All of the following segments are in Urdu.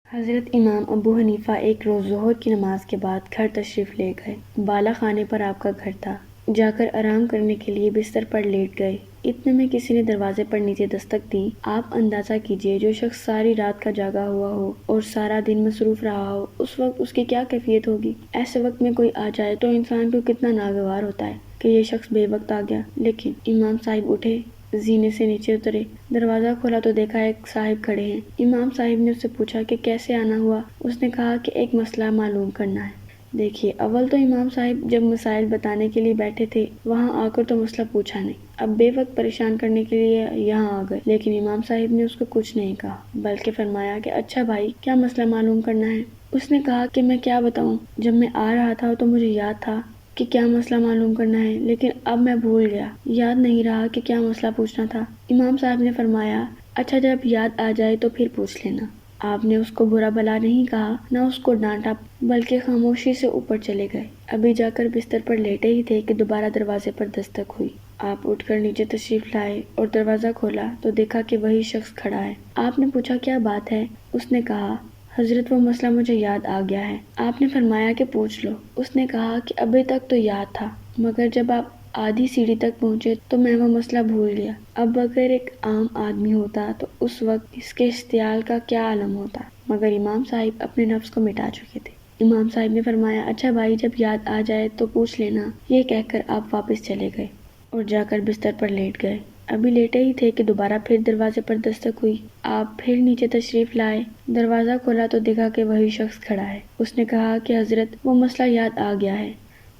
حضرت امام ابو حنیفہ ایک روز ظہر کی نماز کے بعد گھر تشریف لے گئے۔ بالا خانے پر آپ کا گھر تھا۔ جا کر آرام کرنے کے لیے بستر پر لیٹ گئے۔ اتنے میں کسی نے دروازے پر نیچے دستک دی۔ آپ اندازہ کیجئے جو شخص ساری رات کا جاگا ہوا ہو اور سارا دن مصروف رہا ہو، اس وقت اس کی کیا کیفیت ہوگی۔ ایسے وقت میں کوئی آ جائے تو انسان کو کتنا ناگوار ہوتا ہے کہ یہ شخص بے وقت آ گیا۔ لیکن امام صاحب اٹھے، زینے سے نیچے اترے، دروازہ کھولا تو دیکھا ایک صاحب کھڑے ہیں۔ امام صاحب نے اس سے پوچھا کہ کیسے آنا ہوا۔ اس نے کہا کہ ایک مسئلہ معلوم کرنا ہے۔ دیکھیے، اول تو امام صاحب جب مسائل بتانے کے لیے بیٹھے تھے وہاں آ کر تو مسئلہ پوچھا نہیں، اب بے وقت پریشان کرنے کے لیے یہاں آ گئے۔ لیکن امام صاحب نے اس کو کچھ نہیں کہا بلکہ فرمایا کہ اچھا بھائی، کیا مسئلہ معلوم کرنا ہے۔ اس نے کہا کہ میں کیا بتاؤں، جب میں آ رہا تھا تو مجھے یاد تھا کہ کیا مسئلہ معلوم کرنا ہے، لیکن اب میں بھول گیا، یاد نہیں رہا کہ کیا مسئلہ پوچھنا تھا۔ امام صاحب نے فرمایا اچھا، جب یاد آ جائے تو پھر پوچھ لینا۔ آپ نے اس کو برا بھلا نہیں کہا، نہ اس کو ڈانٹا، بلکہ خاموشی سے اوپر چلے گئے۔ ابھی جا کر بستر پر لیٹے ہی تھے کہ دوبارہ دروازے پر دستک ہوئی۔ آپ اٹھ کر نیچے تشریف لائے اور دروازہ کھولا تو دیکھا کہ وہی شخص کھڑا ہے۔ آپ نے پوچھا کیا بات ہے؟ اس نے کہا حضرت وہ مسئلہ مجھے یاد آ گیا ہے۔ آپ نے فرمایا کہ پوچھ لو۔ اس نے کہا کہ ابھی تک تو یاد تھا، مگر جب آپ آدھی سیڑھی تک پہنچے تو میں وہ مسئلہ بھول گیا۔ اب اگر ایک عام آدمی ہوتا تو اس وقت اس کے اشتعال کا کیا عالم ہوتا، مگر امام صاحب اپنے نفس کو مٹا چکے تھے۔ امام صاحب نے فرمایا اچھا بھائی، جب یاد آ جائے تو پوچھ لینا۔ یہ کہہ کر آپ واپس چلے گئے اور جا کر بستر پر لیٹ گئے۔ ابھی لیٹے ہی تھے کہ دوبارہ پھر دروازے پر دستک ہوئی۔ آپ پھر نیچے تشریف لائے، دروازہ کھولا تو دیکھا کہ وہی شخص کھڑا ہے۔ اس نے کہا کہ حضرت وہ مسئلہ یاد آ گیا ہے۔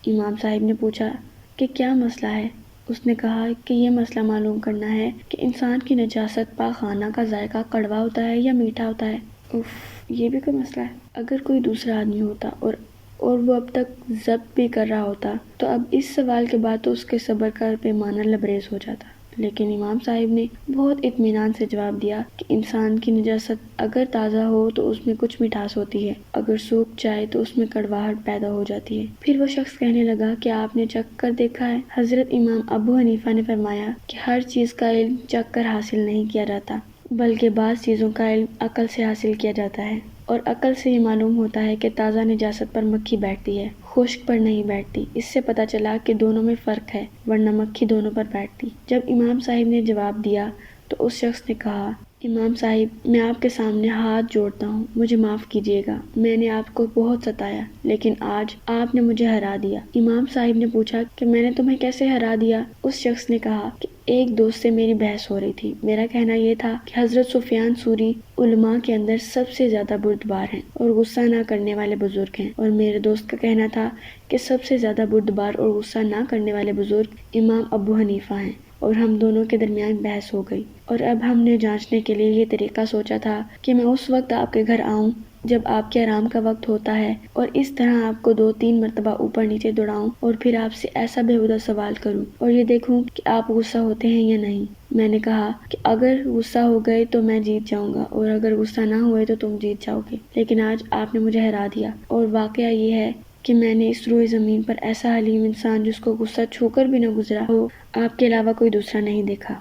امام صاحب نے پوچھا کہ کیا مسئلہ ہے؟ اس نے کہا کہ یہ مسئلہ معلوم کرنا ہے کہ انسان کی نجاست پاخانہ کا ذائقہ کڑوا ہوتا ہے یا میٹھا ہوتا ہے۔ اف، یہ بھی کوئی مسئلہ ہے۔ اگر کوئی دوسرا آدمی ہوتا اور وہ اب تک ضبط بھی کر رہا ہوتا تو اب اس سوال کے بعد تو اس کے صبر کا پیمانہ لبریز ہو جاتا۔ لیکن امام صاحب نے بہت اطمینان سے جواب دیا کہ انسان کی نجاست اگر تازہ ہو تو اس میں کچھ مٹھاس ہوتی ہے، اگر سوکھ جائے تو اس میں کڑواہٹ پیدا ہو جاتی ہے۔ پھر وہ شخص کہنے لگا کہ آپ نے چکھ کر دیکھا ہے؟ حضرت امام ابو حنیفہ نے فرمایا کہ ہر چیز کا علم چکھ کر حاصل نہیں کیا جاتا، بلکہ بعض چیزوں کا علم عقل سے حاصل کیا جاتا ہے، اور عقل سے یہ معلوم ہوتا ہے کہ تازہ نجاست پر مکھی بیٹھتی ہے، خشک پر نہیں بیٹھتی۔ اس سے پتہ چلا کہ دونوں میں فرق ہے، ورنہ مکھی دونوں پر بیٹھتی۔ جب امام صاحب نے جواب دیا تو اس شخص نے کہا امام صاحب، میں آپ کے سامنے ہاتھ جوڑتا ہوں، مجھے معاف کیجیے گا، میں نے آپ کو بہت ستایا، لیکن آج آپ نے مجھے ہرا دیا۔ امام صاحب نے پوچھا کہ میں نے تمہیں کیسے ہرا دیا؟ اس شخص نے کہا کہ ایک دوست سے میری بحث ہو رہی تھی، میرا کہنا یہ تھا کہ حضرت سفیان ثوری علماء کے اندر سب سے زیادہ بردبار ہیں اور غصہ نہ کرنے والے بزرگ ہیں، اور میرے دوست کا کہنا تھا کہ سب سے زیادہ بردبار اور غصہ نہ کرنے والے بزرگ امام ابو حنیفہ ہیں، اور ہم دونوں کے درمیان بحث ہو گئی، اور اب ہم نے جانچنے کے لیے یہ طریقہ سوچا تھا کہ میں اس وقت آپ کے گھر آؤں جب آپ کے آرام کا وقت ہوتا ہے، اور اس طرح آپ کو 2-3 مرتبہ اوپر نیچے دوڑاؤں اور پھر آپ سے ایسا بےہودہ سوال کروں اور یہ دیکھوں کہ آپ غصہ ہوتے ہیں یا نہیں۔ میں نے کہا کہ اگر غصہ ہو گئے تو میں جیت جاؤں گا، اور اگر غصہ نہ ہوئے تو تم جیت جاؤ گے، لیکن آج آپ نے مجھے ہرا دیا، اور واقعہ یہ ہے کہ میں نے اس روئے زمین پر ایسا حلیم انسان جس کو غصہ چھو کر بھی نہ گزرا ہو آپ کے علاوہ کوئی دوسرا نہیں دیکھا۔